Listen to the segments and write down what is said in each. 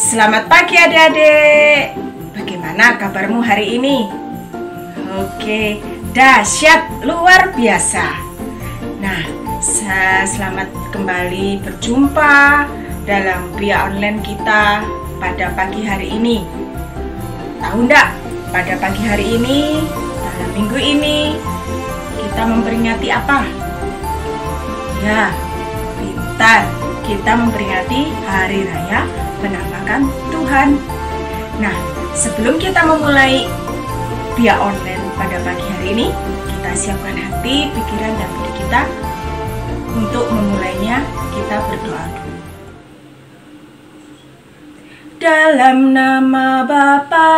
Selamat pagi adik-adik. Bagaimana kabarmu hari ini? Oke, dahsyat, luar biasa. Nah, selamat kembali berjumpa dalam Bia Online kita pada pagi hari ini. Tahu enggak, pada pagi hari ini, dalam minggu ini, kita memperingati apa? Ya, pintar. Kita memperingati Hari Raya Penampakan Tuhan. Nah, sebelum kita memulai Bia Online pada pagi hari ini, kita siapkan hati, pikiran, dan budi kita. Untuk memulainya, kita berdoa dulu. Dalam nama Bapa,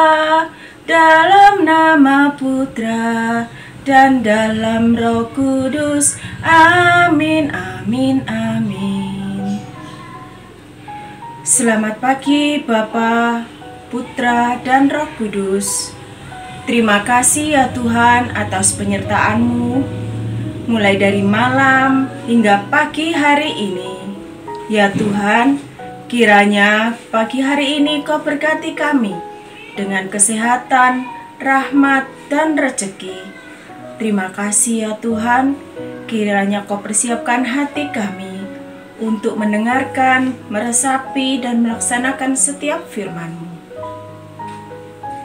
dalam nama Putra, dan dalam Roh Kudus. Amin, amin, amin. Selamat pagi Bapa, Putra, dan Roh Kudus. Terima kasih ya Tuhan atas penyertaan-Mu mulai dari malam hingga pagi hari ini. Ya Tuhan, kiranya pagi hari ini Kau berkati kami dengan kesehatan, rahmat, dan rezeki. Terima kasih ya Tuhan, kiranya Kau persiapkan hati kami untuk mendengarkan, meresapi, dan melaksanakan setiap firman-Mu.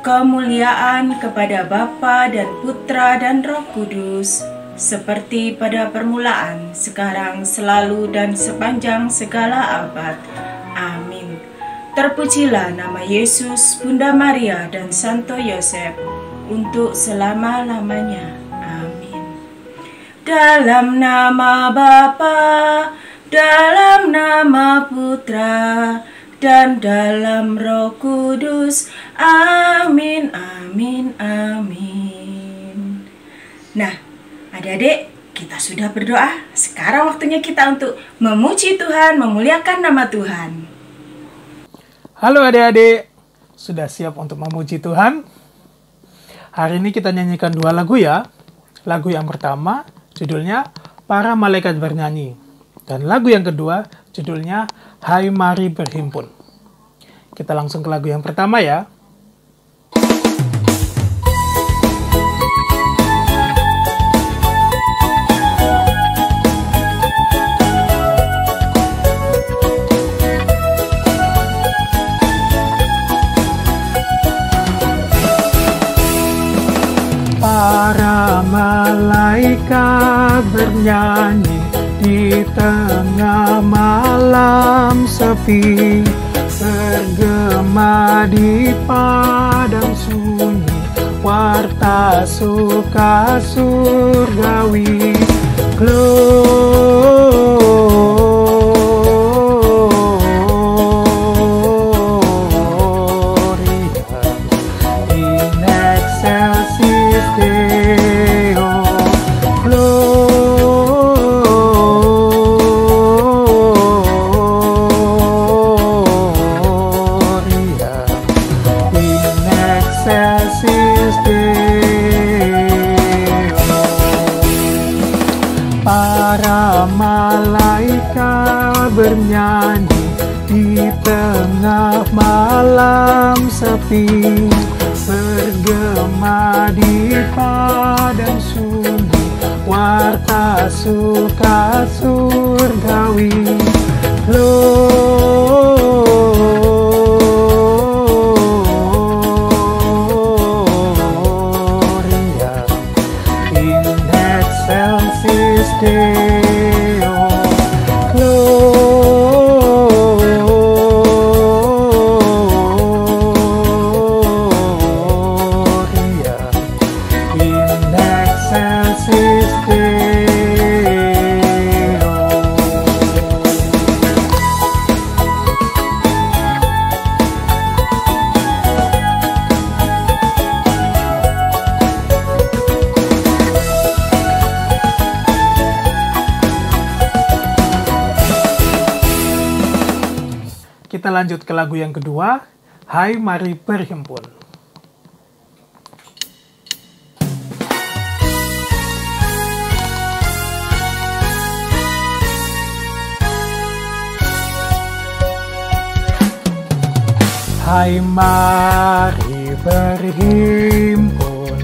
Kemuliaan kepada Bapa dan Putra dan Roh Kudus, seperti pada permulaan, sekarang, selalu, dan sepanjang segala abad. Amin. Terpujilah nama Yesus, Bunda Maria, dan Santo Yosef, untuk selama-lamanya. Amin. Dalam nama Bapa, dalam nama Putra, dan dalam Roh Kudus. Amin, amin, amin. Nah, adik-adik, kita sudah berdoa. Sekarang waktunya kita untuk memuji Tuhan, memuliakan nama Tuhan. Halo adik-adik, sudah siap untuk memuji Tuhan? Hari ini kita nyanyikan dua lagu ya. Lagu yang pertama, judulnya Para Malaikat Bernyanyi. Dan lagu yang kedua, judulnya Hai Mari Berhimpun. Kita langsung ke lagu yang pertama ya. Para malaikat bernyanyi di tengah malam sepi, bergema di padang sunyi, warta suka surgawi. Gloria in excelsis Deo. Para malaikat bernyanyi di tengah malam sepi, bergema di padang sunyi, warta suka surgawi. Gloria in excelsis Deo. Gloria in excelsis Deo. Kita lanjut ke lagu yang kedua, Hai Mari Berhimpun. Hai mari berhimpun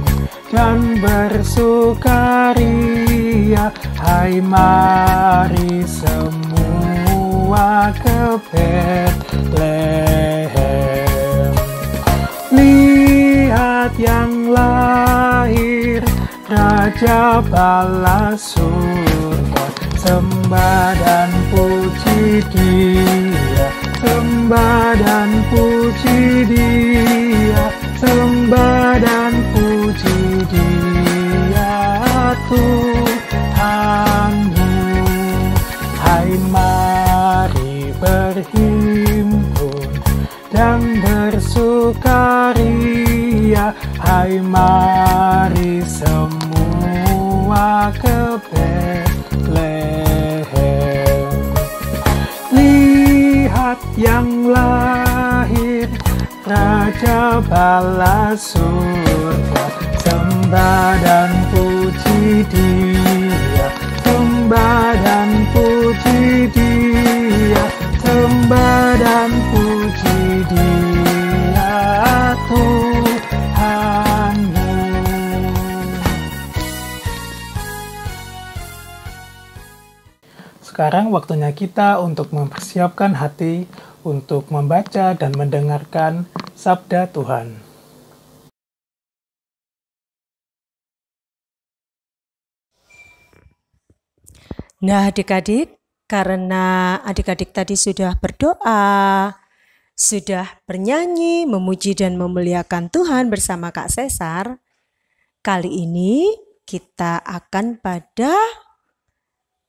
dan bersukaria, hai mari semua ke Betlehem. Lihat yang lahir, Raja Bala surga, sembah dan puji Dia, sembah dan puji Dia, sembah dan puji Dia Tuhanmu. Hai mari berhimpun dan bersukaria, hai mari semua ke Betlehem. Lihat yang lahir, Raja Bala surga, sembah dan puji Dia, sembah dan puji Dia, sembah dan puji Dia Tuhanmu. Sekarang waktunya kita untuk mempersiapkan hati untuk membaca dan mendengarkan sabda Tuhan. Nah, adik-adik, karena adik-adik tadi sudah berdoa, sudah bernyanyi, memuji dan memuliakan Tuhan bersama Kak Sesar, kali ini kita akan pada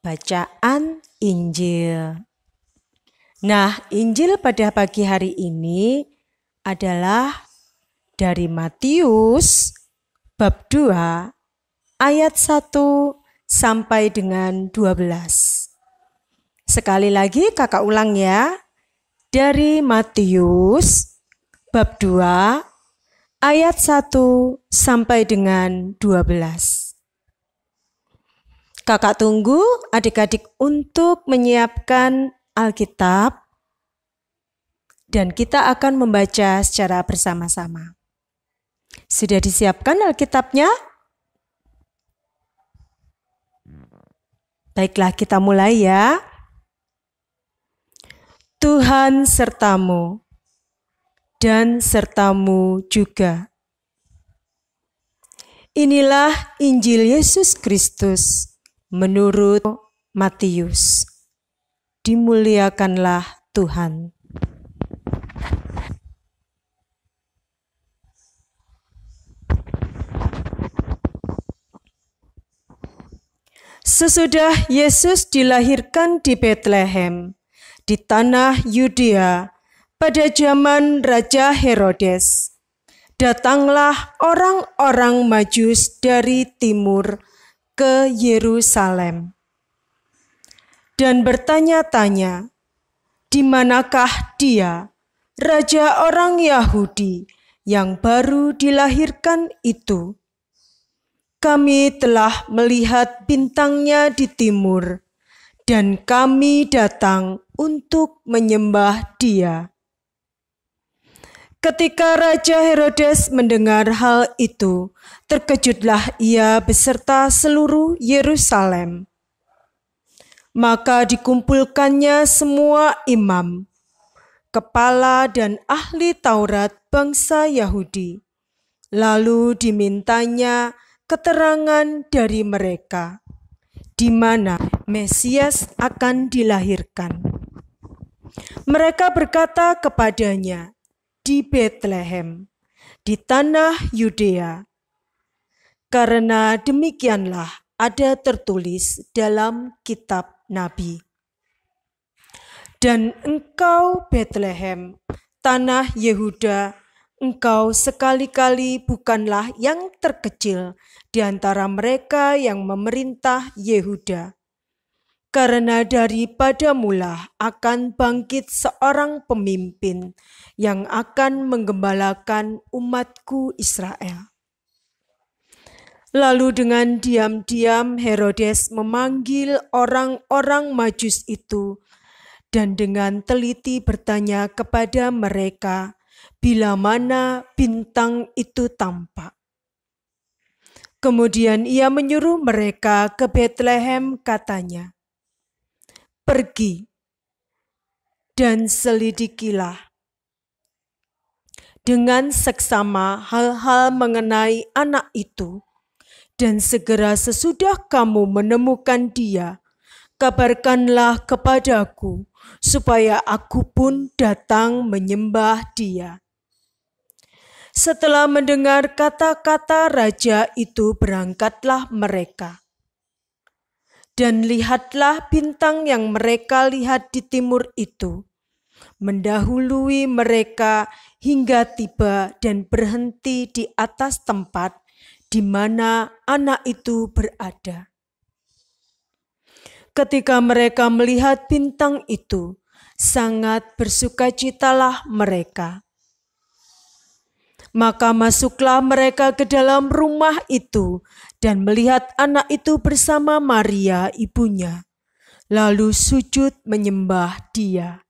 bacaan Injil. Nah, Injil pada pagi hari ini adalah dari Matius bab 2 ayat 1 sampai dengan 12. Sekali lagi kakak ulang ya. Dari Matius bab 2 ayat 1 sampai dengan 12. Kakak tunggu adik-adik untuk menyiapkan Alkitab dan kita akan membaca secara bersama-sama. Sudah disiapkan Alkitabnya? Baiklah, kita mulai ya. Tuhan sertamu dan sertamu juga. Inilah Injil Yesus Kristus menurut Matius. Dimuliakanlah Tuhan. Sesudah Yesus dilahirkan di Betlehem, di tanah Yudea, pada zaman Raja Herodes, datanglah orang-orang Majus dari timur ke Yerusalem dan bertanya-tanya, di manakah dia, raja orang Yahudi yang baru dilahirkan itu? Kami telah melihat bintangnya di timur, dan kami datang untuk menyembah dia. Ketika Raja Herodes mendengar hal itu, terkejutlah ia beserta seluruh Yerusalem. Maka dikumpulkannya semua imam, kepala dan ahli Taurat bangsa Yahudi. Lalu dimintanya keterangan dari mereka, di mana Mesias akan dilahirkan. Mereka berkata kepadanya, di Betlehem, di tanah Yudea, karena demikianlah ada tertulis dalam kitab Nabi. Dan engkau Betlehem, tanah Yehuda, engkau sekali-kali bukanlah yang terkecil di antara mereka yang memerintah Yehuda. Karena daripadamulah akan bangkit seorang pemimpin yang akan menggembalakan umatku Israel. Lalu dengan diam-diam Herodes memanggil orang-orang Majus itu dan dengan teliti bertanya kepada mereka bila mana bintang itu tampak. Kemudian ia menyuruh mereka ke Betlehem, katanya, "Pergi dan selidikilah dengan seksama hal-hal mengenai anak itu, dan segera sesudah kamu menemukan dia, kabarkanlah kepadaku, supaya aku pun datang menyembah dia." Setelah mendengar kata-kata raja itu, berangkatlah mereka. Dan lihatlah bintang yang mereka lihat di timur itu mendahului mereka hingga tiba dan berhenti di atas tempat di mana anak itu berada. Ketika mereka melihat bintang itu, sangat bersukacitalah mereka. Maka masuklah mereka ke dalam rumah itu dan melihat anak itu bersama Maria ibunya, lalu sujud menyembah dia.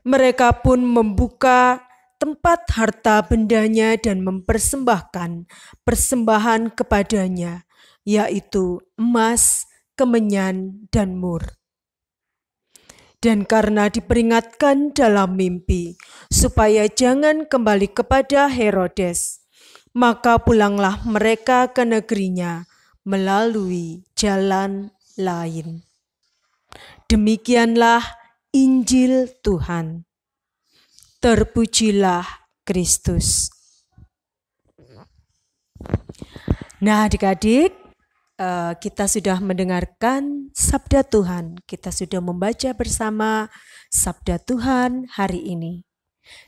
Mereka pun membuka tempat harta bendanya dan mempersembahkan persembahan kepadanya, yaitu emas, kemenyan, dan mur. Dan karena diperingatkan dalam mimpi supaya jangan kembali kepada Herodes, maka pulanglah mereka ke negerinya melalui jalan lain. Demikianlah Injil Tuhan. Terpujilah Kristus. Nah, adik-adik, kita sudah mendengarkan sabda Tuhan. Kita sudah membaca bersama sabda Tuhan hari ini.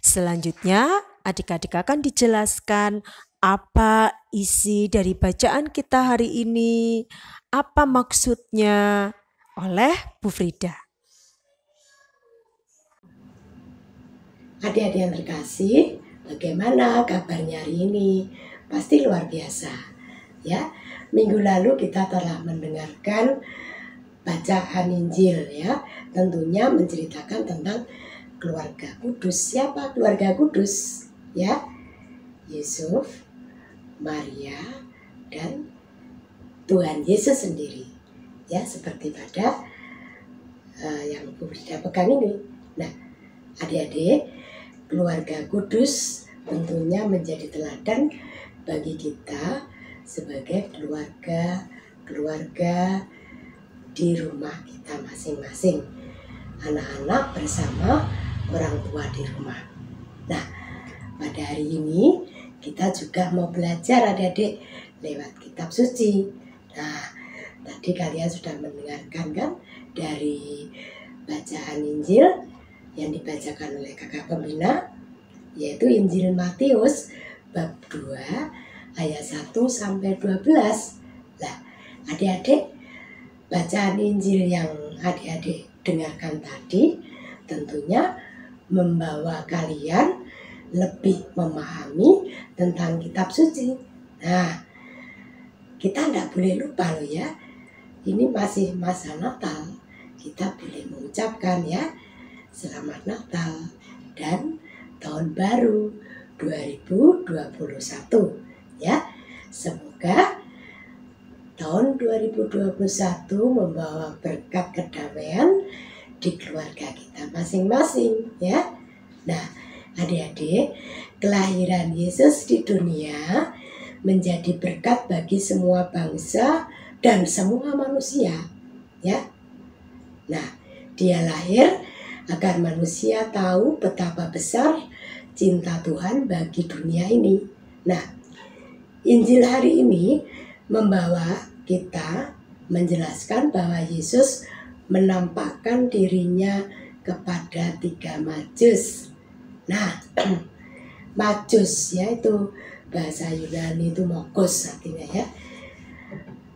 Selanjutnya, adik-adik akan dijelaskan apa isi dari bacaan kita hari ini, apa maksudnya oleh Bu Frida. Adik-adik yang terkasih, bagaimana kabarnya hari ini? Pasti luar biasa, ya. Minggu lalu kita telah mendengarkan bacaan Injil, ya. Tentunya menceritakan tentang keluarga kudus. Siapa keluarga kudus? Ya, Yusuf, Maria, dan Tuhan Yesus sendiri. Ya, seperti pada yang Bu Frida pegang ini. Nah, adik-adik, keluarga kudus tentunya menjadi teladan bagi kita sebagai keluarga di rumah kita masing-masing. Anak-anak bersama orang tua di rumah. Nah, pada hari ini kita juga mau belajar adik-adik lewat kitab suci. Nah, tadi kalian sudah mendengarkan kan dari bacaan Injil yang dibacakan oleh kakak pembina, yaitu Injil Matius bab 2 ayat 1 sampai 12. Nah, adik-adik, bacaan Injil yang adik-adik dengarkan tadi tentunya membawa kalian lebih memahami tentang kitab suci. Nah, kita tidak boleh lupa loh ya, ini masih masa Natal. Kita boleh mengucapkan ya, Selamat Natal dan Tahun Baru 2021 ya. Semoga tahun 2021 membawa berkat kedamaian di keluarga kita masing-masing ya. Nah, adik-adik, kelahiran Yesus di dunia menjadi berkat bagi semua bangsa dan semua manusia ya. Nah, dia lahir agar manusia tahu betapa besar cinta Tuhan bagi dunia ini. Nah, Injil hari ini membawa kita menjelaskan bahwa Yesus menampakkan dirinya kepada 3 majus. Nah, majus ya, itu bahasa Yunani itu mogos artinya ya.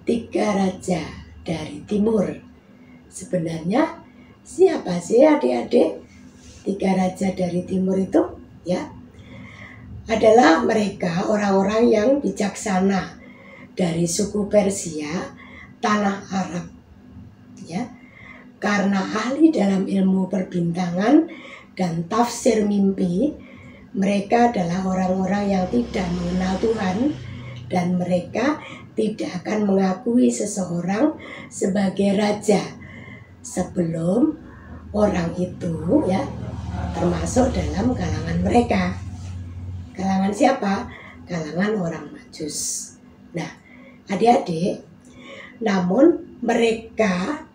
3 raja dari timur. Sebenarnya siapa sih adik-adik 3 raja dari timur itu? Ya, adalah mereka orang-orang yang bijaksana dari suku Persia, tanah Arab. Ya, karena ahli dalam ilmu perbintangan dan tafsir mimpi, mereka adalah orang-orang yang tidak mengenal Tuhan dan mereka tidak akan mengakui seseorang sebagai raja sebelum orang itu ya termasuk dalam kalangan mereka. Kalangan siapa? Kalangan orang Majus. Nah, adik-adik, namun mereka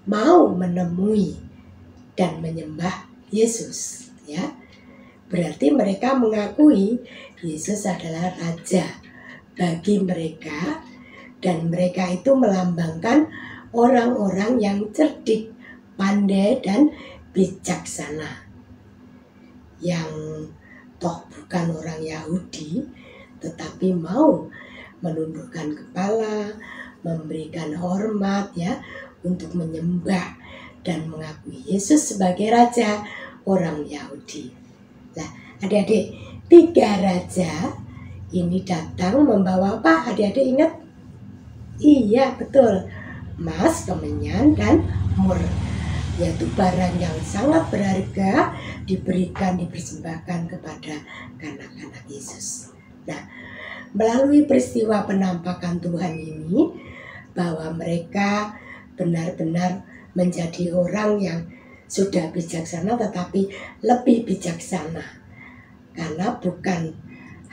mau menemui dan menyembah Yesus, ya. Berarti mereka mengakui Yesus adalah raja bagi mereka dan mereka itu melambangkan orang-orang yang cerdik, pandai dan bijaksana. Yang toh bukan orang Yahudi tetapi mau menundukkan kepala, memberikan hormat ya untuk menyembah dan mengakui Yesus sebagai raja orang Yahudi. Nah, adik-adik, 3 raja ini datang membawa apa? Adik-adik ingat? Iya, betul. Emas, kemenyan, dan mur. Yaitu barang yang sangat berharga diberikan, dipersembahkan kepada kanak-kanak Yesus. Nah, melalui peristiwa penampakan Tuhan ini, bahwa mereka benar-benar menjadi orang yang sudah bijaksana tetapi lebih bijaksana. Karena bukan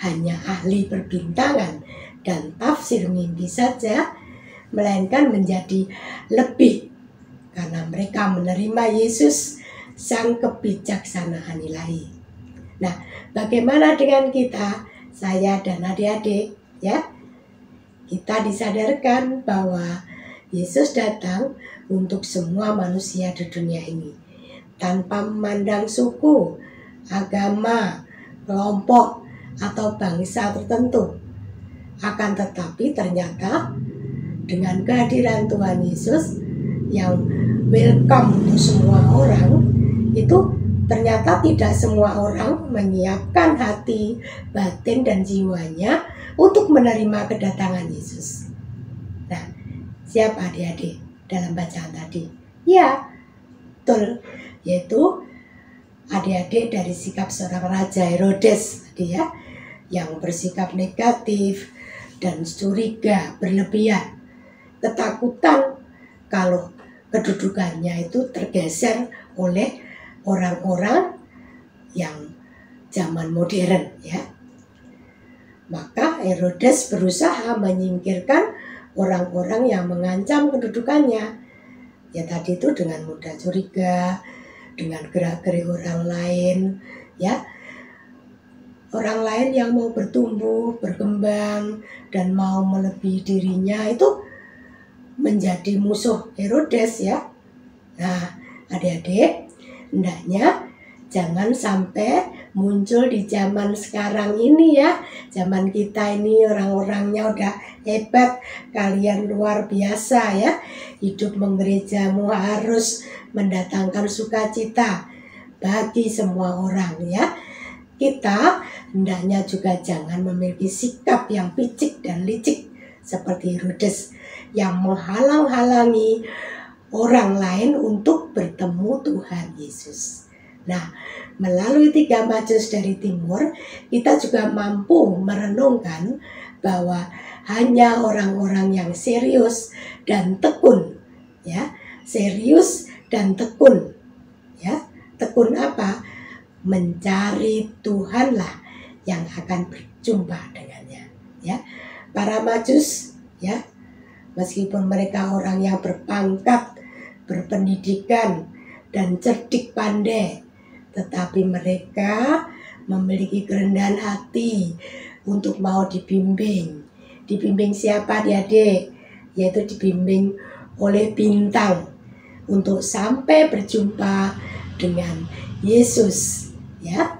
hanya ahli perbintangan dan tafsir mimpi saja, melainkan menjadi lebih karena mereka menerima Yesus sang kebijaksanaan ilahi. Nah, bagaimana dengan kita, saya dan adik-adik ya? Kita disadarkan bahwa Yesus datang untuk semua manusia di dunia ini tanpa memandang suku, agama, kelompok atau bangsa tertentu. Akan tetapi ternyata dengan kehadiran Tuhan Yesus yang welcome untuk semua orang, itu ternyata tidak semua orang menyiapkan hati, batin dan jiwanya untuk menerima kedatangan Yesus. Nah, siapa adik-adik dalam bacaan tadi? Ya, betul, yaitu adik-adik dari sikap seorang Raja Herodes tadi ya, yang bersikap negatif dan curiga berlebihan, ketakutan kalau kedudukannya itu tergeser oleh orang-orang yang zaman modern ya. Maka Herodes berusaha menyingkirkan orang-orang yang mengancam kedudukannya. Ya tadi itu dengan mudah curiga, dengan gerak-gerik orang lain, ya. Orang lain yang mau bertumbuh, berkembang, dan mau melebihi dirinya itu menjadi musuh Herodes ya. Nah, adik-adik, hendaknya jangan sampai muncul di zaman sekarang ini ya. Zaman kita ini orang-orangnya udah hebat, kalian luar biasa ya. Hidup menggerejamu harus mendatangkan sukacita bagi semua orang ya. Kita hendaknya juga jangan memiliki sikap yang picik dan licik seperti Herodes yang menghalang-halangi orang lain untuk bertemu Tuhan Yesus. Nah, melalui 3 Majus dari timur, kita juga mampu merenungkan bahwa hanya orang-orang yang serius dan tekun, ya, serius dan tekun, ya, tekun apa? Mencari Tuhanlah yang akan berjumpa dengannya, ya. Para Majus, ya, meskipun mereka orang yang berpangkat, berpendidikan dan cerdik pandai, tetapi mereka memiliki kerendahan hati untuk mau dibimbing. Dibimbing siapa adik-adik? Yaitu dibimbing oleh bintang untuk sampai berjumpa dengan Yesus ya,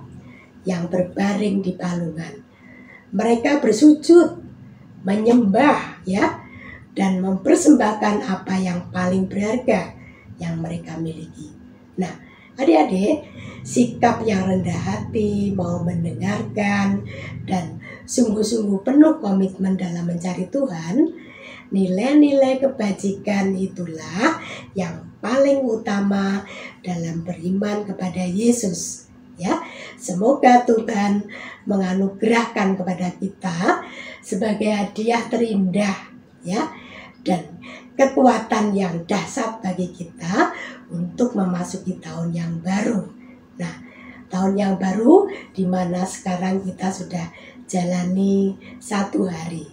yang berbaring di palungan. Mereka bersujud, menyembah ya, dan mempersembahkan apa yang paling berharga yang mereka miliki. Nah, adik-adik, sikap yang rendah hati, mau mendengarkan, dan sungguh-sungguh penuh komitmen dalam mencari Tuhan, nilai-nilai kebajikan itulah yang paling utama dalam beriman kepada Yesus. Ya, semoga Tuhan menganugerahkan kepada kita sebagai hadiah terindah, ya, dan kekuatan yang dahsyat bagi kita untuk memasuki tahun yang baru. Nah, tahun yang baru di mana sekarang kita sudah jalani 1 hari.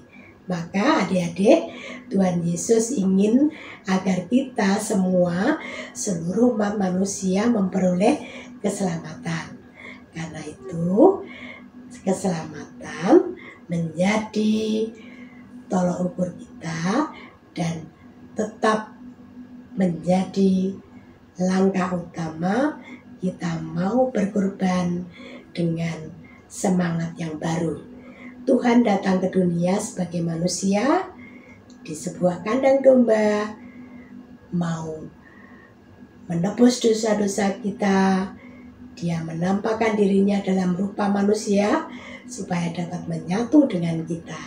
Maka adik-adik, Tuhan Yesus ingin agar kita semua, seluruh umat manusia memperoleh keselamatan. Karena itu, keselamatan menjadi tolok ukur kita dan tetap menjadi langkah utama kita mau berkorban dengan semangat yang baru. Tuhan datang ke dunia sebagai manusia di sebuah kandang domba, mau menebus dosa-dosa kita. Dia menampakkan dirinya dalam rupa manusia supaya dapat menyatu dengan kita,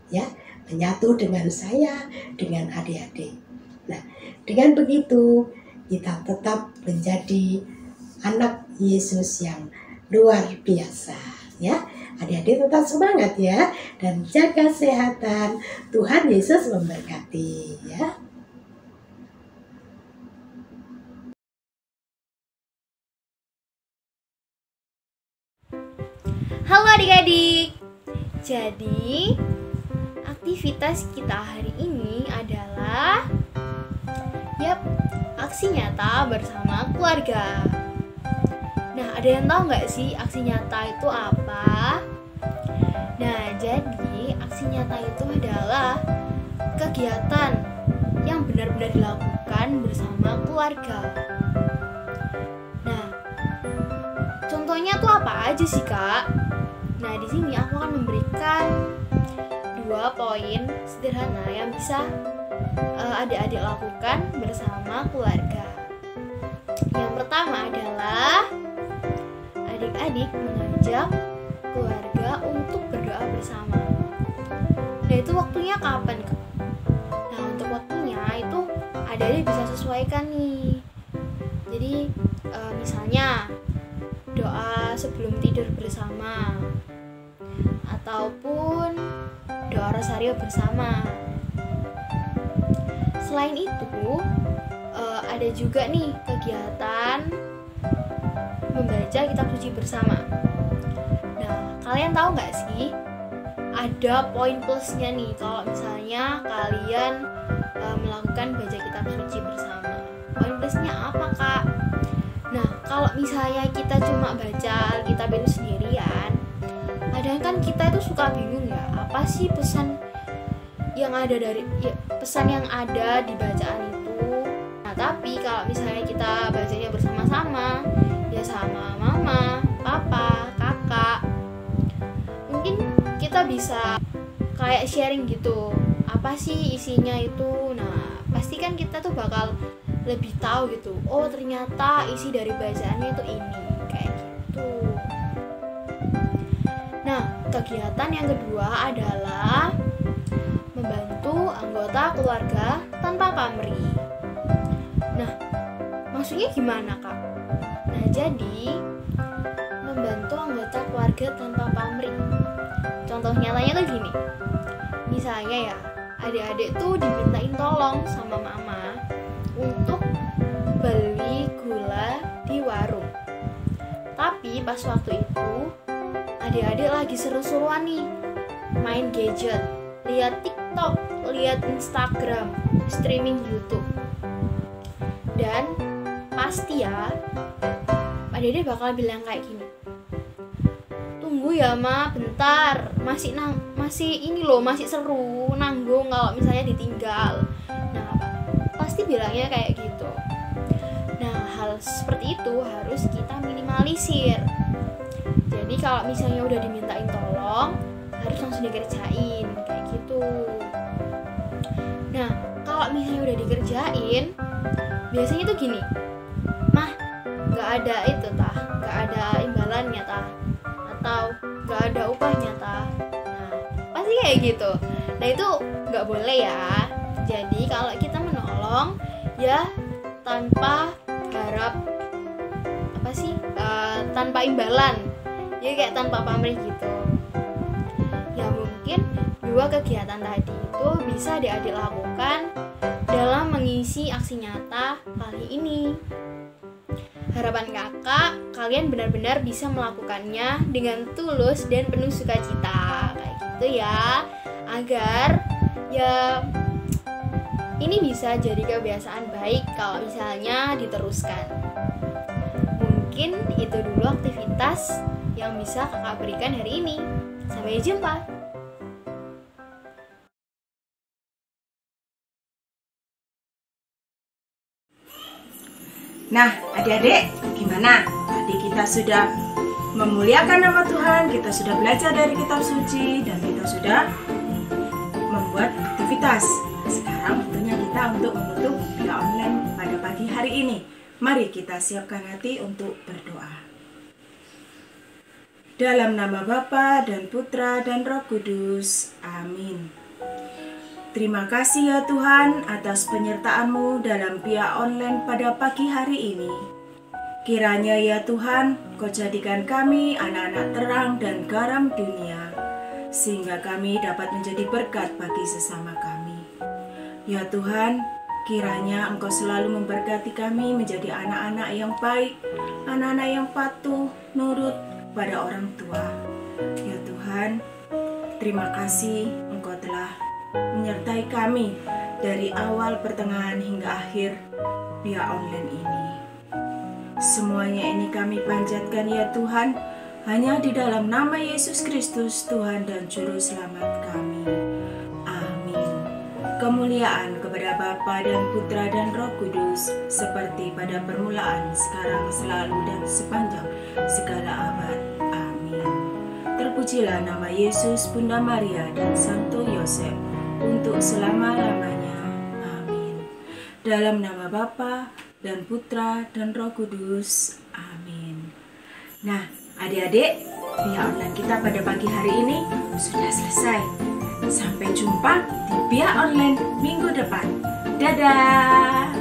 ya, menyatu dengan saya, dengan adik-adik. Nah, dengan begitu kita tetap menjadi anak Yesus yang luar biasa, ya. Adik-adik tetap semangat ya, dan jaga kesehatan. Tuhan Yesus memberkati ya. Halo adik-adik. Jadi, aktivitas kita hari ini adalah aksi nyata bersama keluarga. Nah, ada yang tahu nggak sih aksi nyata itu apa? Nah, jadi aksi nyata itu adalah kegiatan yang benar-benar dilakukan bersama keluarga. Nah, contohnya tuh apa aja sih, Kak? Nah, di sini aku akan memberikan 2 poin sederhana yang bisa adik-adik lakukan bersama keluarga. Yang pertama adalah adik-adik mengajak keluarga untuk berdoa bersama. Nah, itu waktunya kapan, Kak? Nah, untuk waktunya itu adik-adik bisa sesuaikan nih. Jadi, misalnya doa sebelum tidur bersama, ataupun doa rosario bersama. Selain itu, ada juga nih kegiatan membaca kitab suci bersama. Nah, kalian tahu nggak sih ada poin plusnya nih kalau misalnya kalian melakukan baca kitab suci bersama. Poin plusnya apa, Kak? Nah, kalau misalnya kita cuma baca Alkitab itu sendirian, kadang kan kita itu suka bingung ya, apa sih pesan yang ada pesan yang ada di bacaan itu. Nah, tapi kalau misalnya kita bacanya bersama-sama, ya sama mama, papa, kakak, mungkin kita bisa kayak sharing gitu, apa sih isinya itu. Nah, pasti kan kita tuh bakal lebih tahu gitu, oh ternyata isi dari bacaannya itu ini, kayak gitu. Nah, kegiatan yang kedua adalah membantu anggota keluarga tanpa pamrih. Nah, maksudnya gimana, Kak? Nah, jadi membantu anggota keluarga tanpa pamrih. Contoh nyatanya tuh gini. Misalnya ya, adik-adik tuh dimintain tolong sama mama untuk beli gula di warung. Tapi pas waktu itu adik-adik lagi seru-seruan nih main gadget, lihat TikTok, lihat Instagram, streaming YouTube. Dan pasti ya adik-adik bakal bilang kayak gini, tunggu ya ma, bentar, masih ini loh, masih seru, nanggung kalau misalnya ditinggal. Nah, pasti bilangnya kayak gitu. Nah, hal seperti itu harus kita minimalisir. Jadi kalau misalnya udah dimintain tolong, harus langsung dikerjain, kayak gitu. Nah, kalau misalnya udah dikerjain, biasanya tuh gini, mah nggak ada itu tah, nggak ada imbalannya tah, atau nggak ada upahnya tah. Nah, pasti kayak gitu. Nah, itu nggak boleh ya. Jadi kalau kita menolong ya tanpa harap tanpa imbalan, jadi kayak tanpa pamrih gitu. Ya mungkin 2 kegiatan tadi itu bisa adik-adik lakukan dalam mengisi aksi nyata kali ini. Harapan kakak, kalian benar-benar bisa melakukannya dengan tulus dan penuh sukacita, kayak gitu ya, agar ya ini bisa jadi kebiasaan baik kalau misalnya diteruskan. Mungkin itu dulu aktivitas yang bisa kakak berikan hari ini. Sampai jumpa. Nah, adik-adik, gimana? Tadi kita sudah memuliakan nama Tuhan, kita sudah belajar dari kitab suci, dan kita sudah membuat aktivitas. Sekarang waktunya kita untuk menutup via online pada pagi hari ini. Mari kita siapkan hati untuk berdoa. Dalam nama Bapa dan Putra dan Roh Kudus. Amin. Terima kasih ya Tuhan atas penyertaan-Mu dalam via online pada pagi hari ini. Kiranya ya Tuhan, Kau jadikan kami anak-anak terang dan garam dunia, sehingga kami dapat menjadi berkat bagi sesama kami. Ya Tuhan, kiranya Engkau selalu memberkati kami menjadi anak-anak yang baik, anak-anak yang patuh, nurut pada orang tua. Ya Tuhan, terima kasih Engkau telah menyertai kami dari awal, pertengahan hingga akhir via online ini. Semuanya ini kami panjatkan ya Tuhan, hanya di dalam nama Yesus Kristus, Tuhan dan Juru Selamat kami. Amin. Kemuliaan kepada Bapa dan Putra dan Roh Kudus, seperti pada permulaan, sekarang, selalu, dan sepanjang segala abad. Amin. Terpujilah nama Yesus, Bunda Maria, dan Santo Yosef, untuk selama-lamanya. Amin. Dalam nama Bapa dan Putra dan Roh Kudus. Amin. Nah, adik-adik, via online kita pada pagi hari ini sudah selesai. Sampai jumpa di via online minggu depan. Dadah!